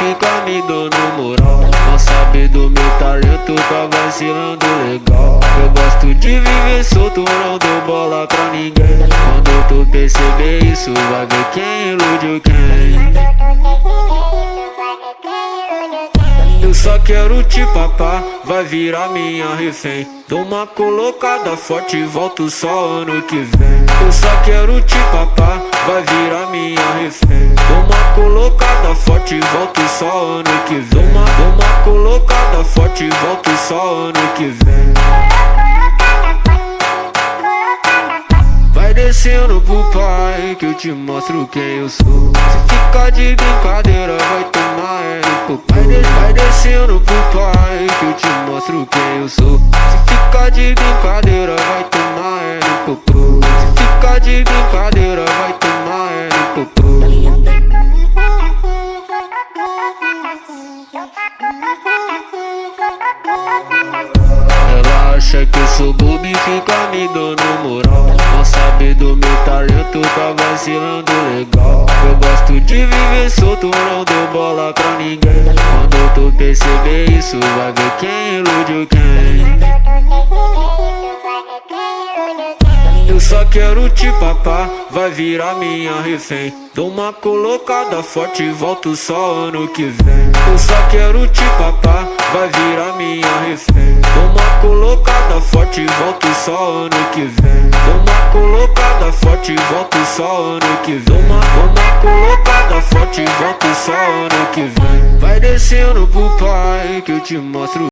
fica me dando moral. Não sabe do meu talento, tá vacilando legal. Eu gosto de viver solto, não dou bola pra ninguém. Quando tu perceber isso, vai ver quem iludiu quem. Eu só quero te papar, vai virar minha refém. Dou uma colocada forte e volto só ano que vem. Eu só quero te papar, vai virar minha refém. Dou uma colocada forte e volto só ano que vem. Dou uma colocada forte e volto só ano que vem. Vai descendo pro pai que eu te mostro quem eu sou. Se ficar de brincadeira vai tomar pro pai. Vai descendo pro pai que eu te mostro quem eu sou. Se ficar de brincadeira vai tomar pro pai. Se ficar de brincadeira vai tomar pro pai. Ela acha que eu sou bobo e fica me dando moral. Não sabe do meu talento, tá vacilando legal. Eu gosto de viver solto, não dou bola pra ninguém. Quando tu perceber isso, vai ver quem iludiu quem. Eu só quero te papar, vai virar minha refém. Dou uma colocada forte e volto só ano que vem. Eu só quero te papar, vai virar minha refém. Dou uma colocada forte e volto só ano que vem. Dou uma colocada forte e volto só ano que vem. Dou uma colocada forte e volto só ano que vem. Vai descendo pro pai que eu te mostro.